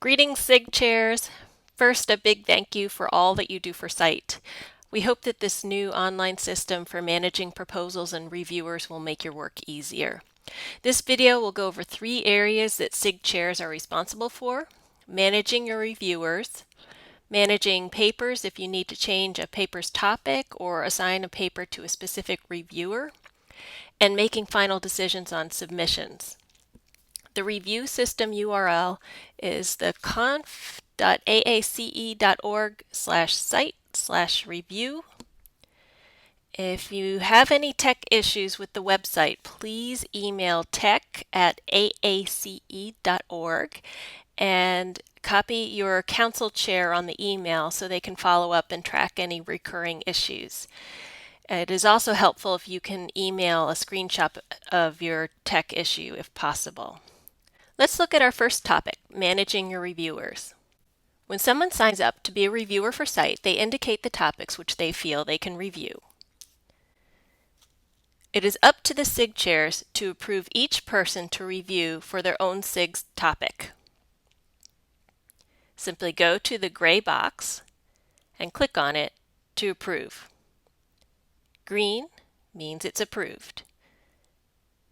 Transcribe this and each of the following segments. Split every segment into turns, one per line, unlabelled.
Greetings, SIG chairs. First, a big thank you for all that you do for SITE. We hope that this new online system for managing proposals and reviewers will make your work easier. This video will go over 3 areas that SIG chairs are responsible for: managing your reviewers, managing papers if you need to change a paper's topic or assign a paper to a specific reviewer, and making final decisions on submissions. The review system URL is the conf.aace.org/site/review. If you have any tech issues with the website, please email tech@aace.org and copy your council chair on the email so they can follow up and track any recurring issues. It is also helpful if you can email a screenshot of your tech issue if possible. Let's look at our first topic, managing your reviewers. When someone signs up to be a reviewer for SITE, they indicate the topics which they feel they can review. It is up to the SIG chairs to approve each person to review for their own SIG's topic. Simply go to the gray box and click on it to approve. Green means it's approved.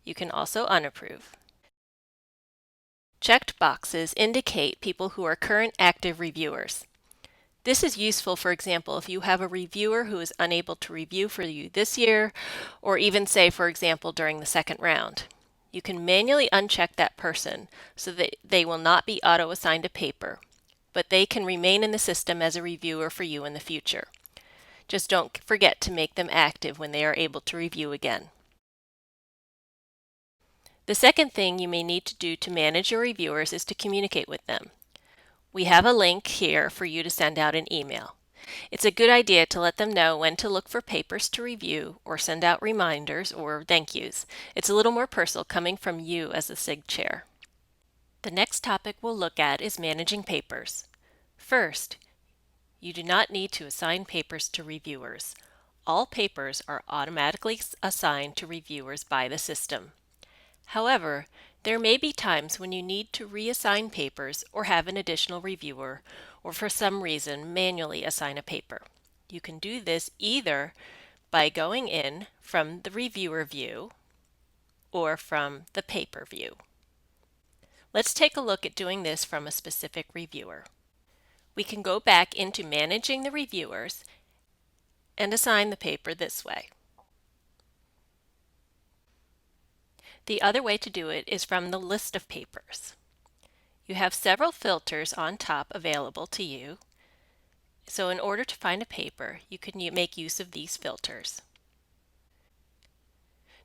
You can also unapprove. Checked boxes indicate people who are current active reviewers. This is useful, for example, if you have a reviewer who is unable to review for you this year, or even say, for example, during the second round. You can manually uncheck that person so that they will not be auto-assigned a paper, but they can remain in the system as a reviewer for you in the future. Just don't forget to make them active when they are able to review again. The second thing you may need to do to manage your reviewers is to communicate with them. We have a link here for you to send out an email. It's a good idea to let them know when to look for papers to review or send out reminders or thank yous. It's a little more personal coming from you as the SIG chair. The next topic we'll look at is managing papers. First, you do not need to assign papers to reviewers. All papers are automatically assigned to reviewers by the system. However, there may be times when you need to reassign papers or have an additional reviewer, or for some reason manually assign a paper. You can do this either by going in from the reviewer view or from the paper view. Let's take a look at doing this from a specific reviewer. We can go back into managing the reviewers and assign the paper this way. The other way to do it is from the list of papers. You have several filters on top available to you. So in order to find a paper, you can make use of these filters.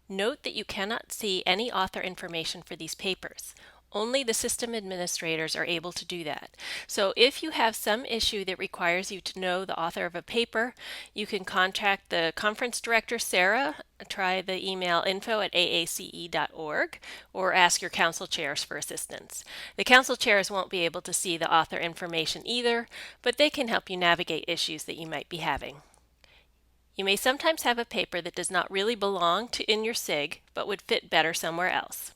Note that you cannot see any author information for these papers. Only the system administrators are able to do that. So if you have some issue that requires you to know the author of a paper, you can contact the conference director, Sarah, try the email info@aace.org, or ask your council chairs for assistance. The council chairs won't be able to see the author information either, but they can help you navigate issues that you might be having. You may sometimes have a paper that does not really belong in your SIG, but would fit better somewhere else.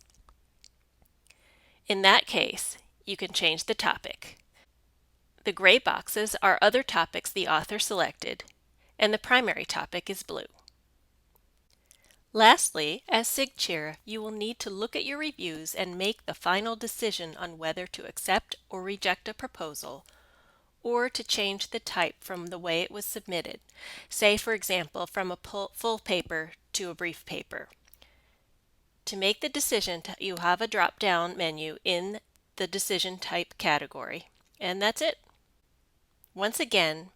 In that case, you can change the topic. The gray boxes are other topics the author selected, and the primary topic is blue. Lastly, as SIG chair, you will need to look at your reviews and make the final decision on whether to accept or reject a proposal, or to change the type from the way it was submitted, say for example from a full paper to a brief paper. To make the decision, you have a drop-down menu in the decision type category, and that's it. Once again,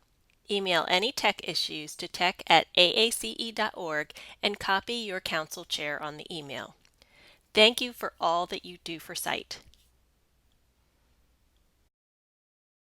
email any tech issues to tech@aace.org and copy your council chair on the email. Thank you for all that you do for SITE.